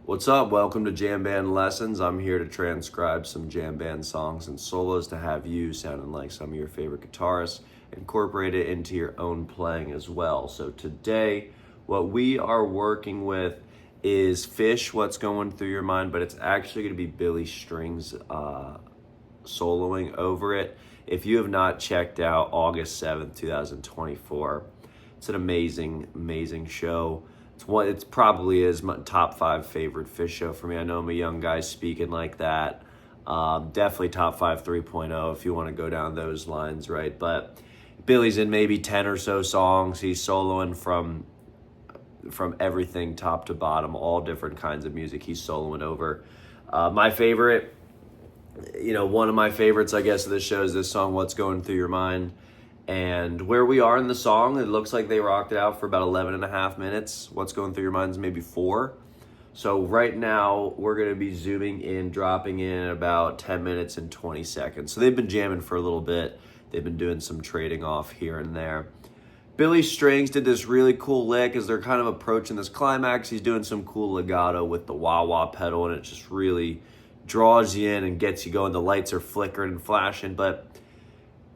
What's up? Welcome to Jam Band Lessons. I'm here to transcribe some jam band songs and solos to have you sounding like some of your favorite guitarists, incorporate it into your own playing as well. So today, what we are working with is Phish, What's Going Through Your Mind, but it's actually going to be Billy Strings soloing over it. If you have not checked out August 7th, 2024, it's an amazing show. It probably is my top 5 favorite Phish show for me. I know I'm a young guy speaking like that. Definitely top 5 3.0 if you want to go down those lines, right? But Billy's in maybe 10 or so songs. He's soloing from everything top to bottom, all different kinds of music he's soloing over. My favorite, one of my favorites, I guess, of this show is this song, What's Going Through Your Mind. And where we are in the song, it looks like they rocked it out for about 11 and a half minutes. What's Going Through Your Mind is maybe 4. So right now, we're going to be zooming in, dropping in about 10 minutes and 20 seconds. So they've been jamming for a little bit. They've been doing some trading off here and there. Billy Strings did this really cool lick as they're kind of approaching this climax. He's doing some cool legato with the wah-wah pedal, and it just really draws you in and gets you going. The lights are flickering and flashing, but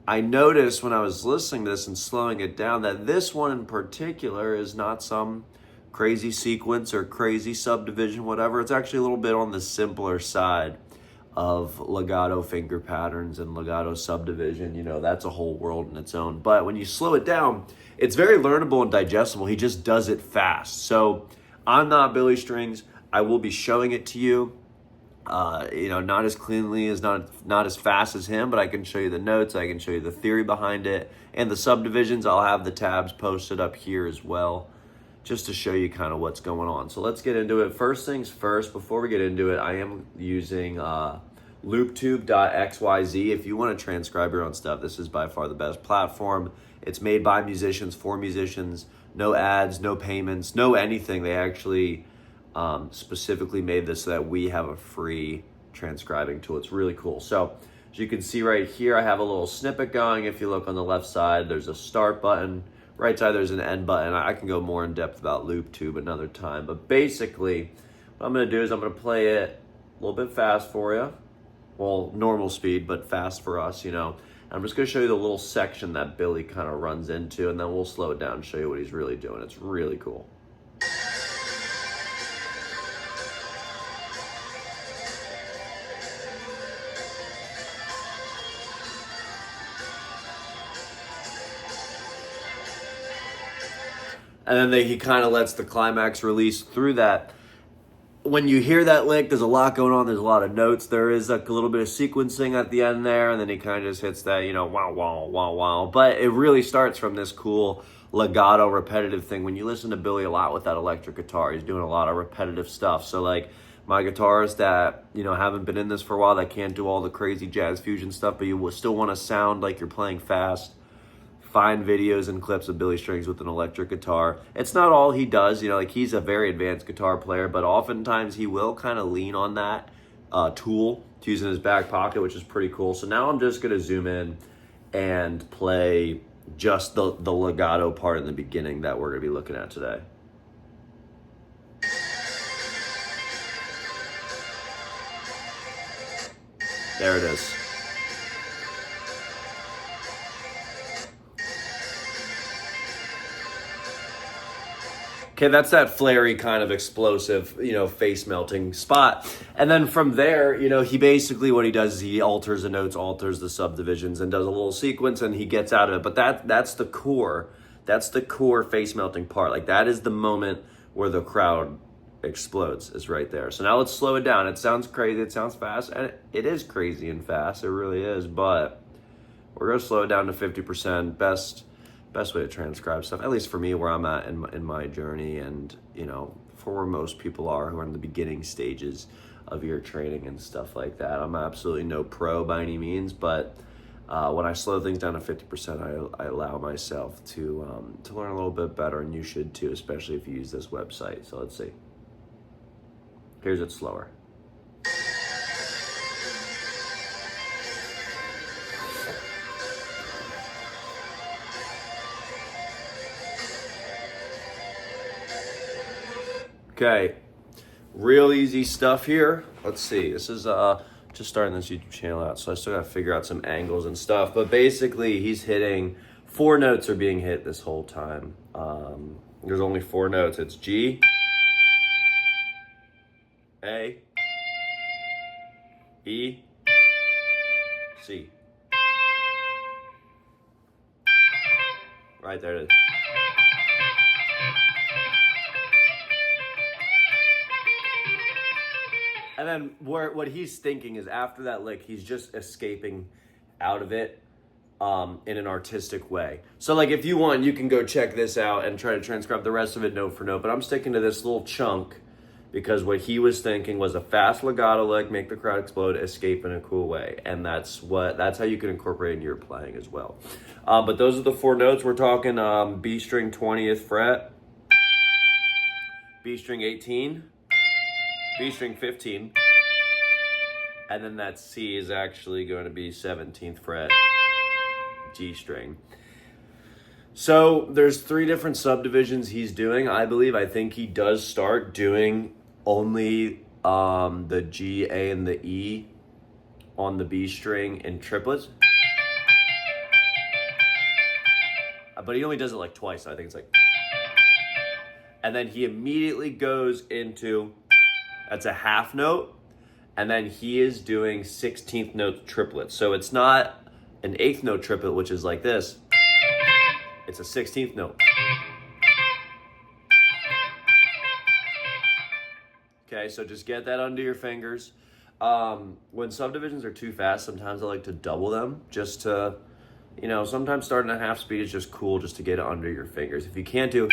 I noticed when I was listening to this and slowing it down that this one in particular is not some crazy sequence or crazy subdivision, whatever. It's actually a little bit on the simpler side of legato finger patterns and legato subdivision. That's a whole world in its own. But when you slow it down, it's very learnable and digestible. He just does it fast. So I'm not Billy Strings. I will be showing it to you. Not as cleanly as not as fast as him, but I can show you the notes, I can show you the theory behind it, and the subdivisions. I'll have the tabs posted up here as well, just to show you kind of what's going on. So let's get into it. First things first, before we get into it, I am using looptube.xyz. If you want to transcribe your own stuff, this is by far the best platform. It's made by musicians for musicians. No ads, no payments, no anything. They actually specifically made this so that we have a free transcribing tool. It's really cool. So as you can see right here, I have a little snippet going. If you look on the left side, there's a start button. Right side, there's an end button. I can go more in depth about LoopTube another time. But basically, what I'm going to do is I'm going to play it a little bit fast for you. Well, normal speed, but fast for us, I'm just going to show you the little section that Billy kind of runs into, and then we'll slow it down and show you what he's really doing. It's really cool. And then he kind of lets the climax release through that. When you hear that lick, there's a lot going on. There's a lot of notes. There is a little bit of sequencing at the end there, and then he kind of just hits that, wow, wow, wow, wow. But it really starts from this cool legato repetitive thing. When you listen to Billy a lot with that electric guitar, he's doing a lot of repetitive stuff. So like my guitarists that, haven't been in this for a while, that can't do all the crazy jazz fusion stuff, but you will still want to sound like you're playing fast, find videos and clips of Billy Strings with an electric guitar. It's not all he does, he's a very advanced guitar player, but oftentimes he will kind of lean on that tool to use in his back pocket, which is pretty cool. So now I'm just going to zoom in and play just the legato part in the beginning that we're going to be looking at today. There it is. Okay, that's that flary kind of explosive, face melting spot. And then from there, he basically, what he does is he alters the notes, alters the subdivisions, and does a little sequence, and he gets out of it. But that's the core. That's the core face melting part. Like that is the moment where the crowd explodes, is right there. So now let's slow it down. It sounds crazy, it sounds fast, and it is crazy and fast. It really is, but we're gonna slow it down to 50%. Best way to transcribe stuff, at least for me, where I'm at in my journey, and for where most people are who are in the beginning stages of your training and stuff like that. I'm absolutely no pro by any means, but when I slow things down to 50%, I allow myself to learn a little bit better, and you should too, especially if you use this website. So let's see. Here's it slower. Okay, Real easy stuff here. Let's see. This is just starting this YouTube channel out, so I still got to figure out some angles and stuff. But basically, he's hitting 4 notes are being hit this whole time. There's only 4 notes. It's G, A, E, C. Right there it is. And then what he's thinking is after that lick, he's just escaping out of it in an artistic way. So like if you want, you can go check this out and try to transcribe the rest of it note for note. But I'm sticking to this little chunk because what he was thinking was a fast legato lick, make the crowd explode, escape in a cool way. And that's how you can incorporate into your playing as well. But those are the 4 notes. We're talking B string 20th fret, B string 18, B string 15, and then that C is actually going to be 17th fret, G string. So there's 3 different subdivisions he's doing. I think he does start doing only the G, A, and the E on the B string in triplets. But he only does it like twice, so I think it's like. And then he immediately goes into, that's a half note, and then he is doing 16th note triplets. So it's not an 8th note triplet, which is like this. It's a 16th note. Okay, so just get that under your fingers. When subdivisions are too fast, sometimes I like to double them just to, sometimes starting at half speed is just cool just to get it under your fingers. If you can't do,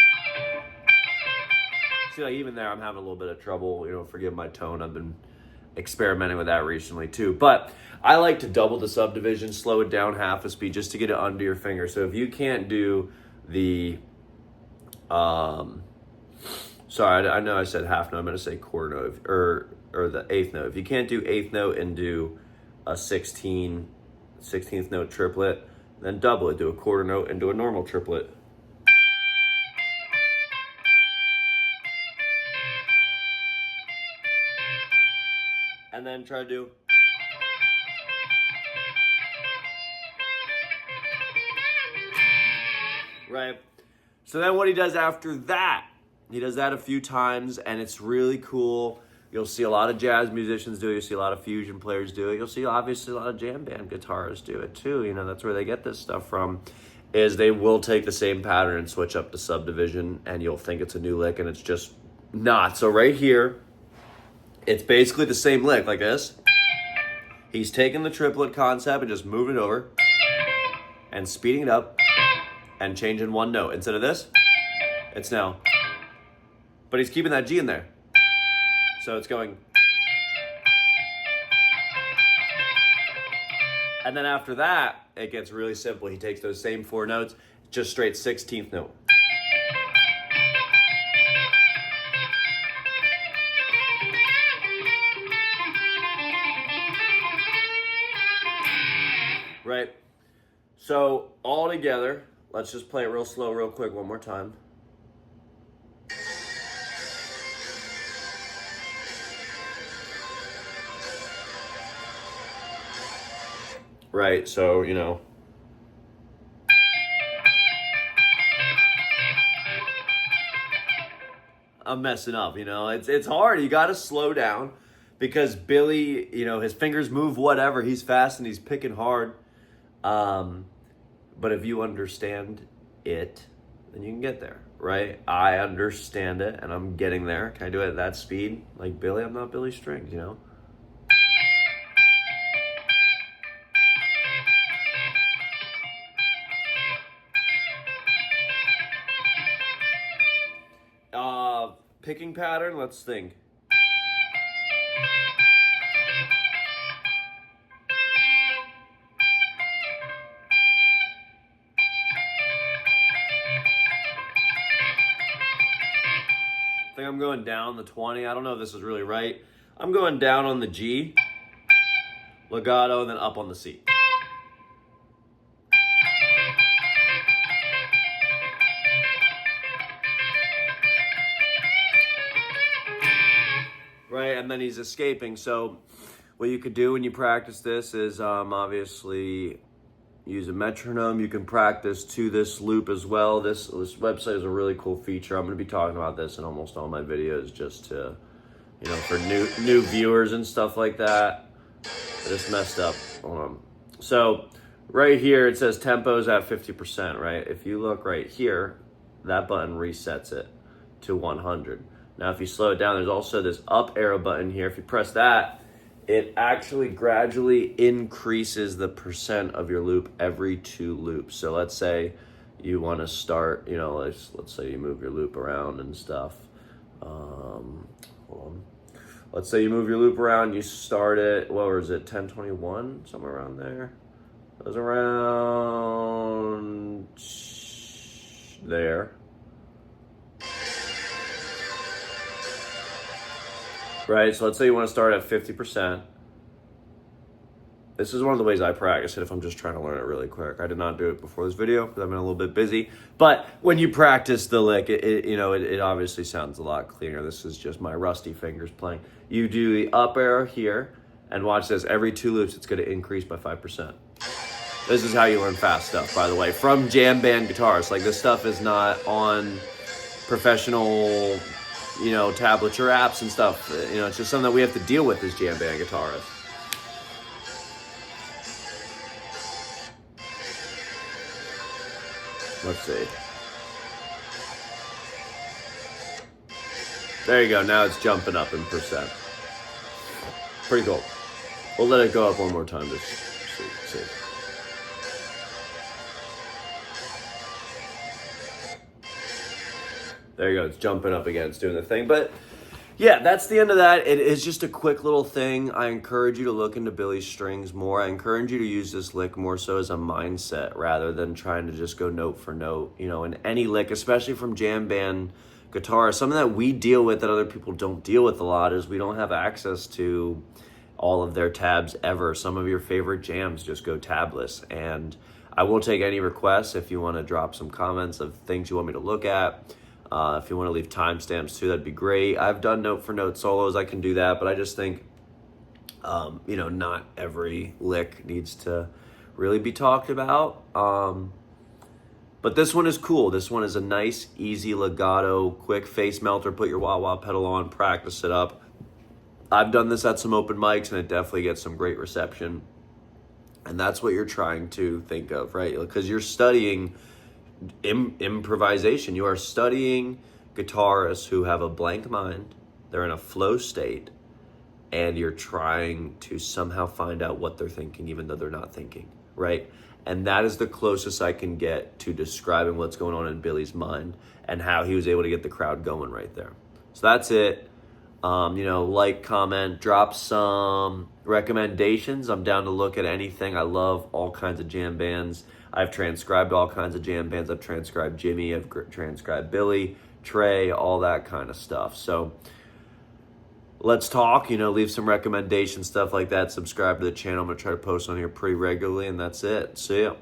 see, like even there, I'm having a little bit of trouble, forgive my tone. I've been experimenting with that recently too. But I like to double the subdivision, slow it down half a speed just to get it under your finger. So if you can't do the, sorry, I know I said half note, I'm going to say quarter note, or the 8th note. If you can't do 8th note and do a 16th note triplet, then double it, do a quarter note and do a normal triplet. And then try to do. Right. So then what he does after that, he does that a few times and it's really cool. You'll see a lot of jazz musicians do it. You'll see a lot of fusion players do it. You'll see obviously a lot of jam band guitarists do it too. That's where they get this stuff from, is they will take the same pattern and switch up the subdivision and you'll think it's a new lick and it's just not. So right here, it's basically the same lick like this. He's taking the triplet concept and just moving it over and speeding it up and changing one note. Instead of this, it's now. But he's keeping that G in there. So it's going. And then after that, it gets really simple. He takes those same 4 notes, just straight 16th note. Right? So all together, let's just play it real slow, real quick one more time. Right, so, I'm messing up, it's hard. You got to slow down because Billy, his fingers move whatever. He's fast and he's picking hard. But if you understand it, then you can get there, right? I understand it and I'm getting there. Can I do it at that speed? Like Billy, I'm not Billy Strings, Picking pattern, let's think. I think I'm going down the 20. I don't know if this is really right. I'm going down on the G, legato, and then up on the C. right? And then he's escaping. So what you could do when you practice this is obviously use a metronome. You can practice to this loop as well. This website is a really cool feature. I'm going to be talking about this in almost all my videos, just to, you know, for new viewers and stuff like that. I just messed up. Hold on. So right here it says tempo's at 50%, right? If you look right here, that button resets it to 100. Now if you slow it down, there's also this up arrow button here. If you press that, it actually gradually increases the percent of your loop every 2 loops. So let's say you want to start, you know, let's say you move your loop around and stuff. Hold on. Let's say you move your loop around, you start it, what was it, 1021, somewhere around there? It was around there. Right, so let's say you want to start at 50%. This is one of the ways I practice it if I'm just trying to learn it really quick. I did not do it before this video because I've been a little bit busy. But when you practice the lick, it obviously sounds a lot cleaner. This is just my rusty fingers playing. You do the up arrow here, and watch this. Every 2 loops, it's going to increase by 5%. This is how you learn fast stuff, by the way, from jam band guitarists. Like, this stuff is not on professional, you know, tablature apps and stuff. You know, it's just something that we have to deal with as jam band guitarists. Let's see. There you go. Now it's jumping up in percent. Pretty cool. We'll let it go up one more time to see. There you go. It's jumping up again. It's doing the thing. But yeah, that's the end of that. It is just a quick little thing. I encourage you to look into Billy's strings more. I encourage you to use this lick more so as a mindset rather than trying to just go note for note, you know, in any lick, especially from jam band guitarists. Something that we deal with that other people don't deal with a lot is we don't have access to all of their tabs ever. Some of your favorite jams just go tabless. And I will take any requests if you want to drop some comments of things you want me to look at. If you want to leave timestamps too, that'd be great. I've done note for note solos. I can do that, but I just think, you know, not every lick needs to really be talked about. But this one is cool. This one is a nice, easy legato, quick face melter. Put your wah-wah pedal on, practice it up. I've done this at some open mics, and it definitely gets some great reception. And that's what you're trying to think of, right? Because you're studying improvisation. You are studying guitarists who have a blank mind, they're in a flow state, and you're trying to somehow find out what they're thinking even though they're not thinking, right? And that is the closest I can get to describing what's going on in Billy's mind and how he was able to get the crowd going right there. So that's it. You know, like, comment, drop some recommendations. I'm down to look at anything. I love all kinds of jam bands. I've transcribed all kinds of jam bands. I've transcribed Jimmy, I've transcribed Billy, Trey, all that kind of stuff. So let's talk, you know, leave some recommendations, stuff like that. Subscribe to the channel. I'm going to try to post on here pretty regularly, and that's it. See ya.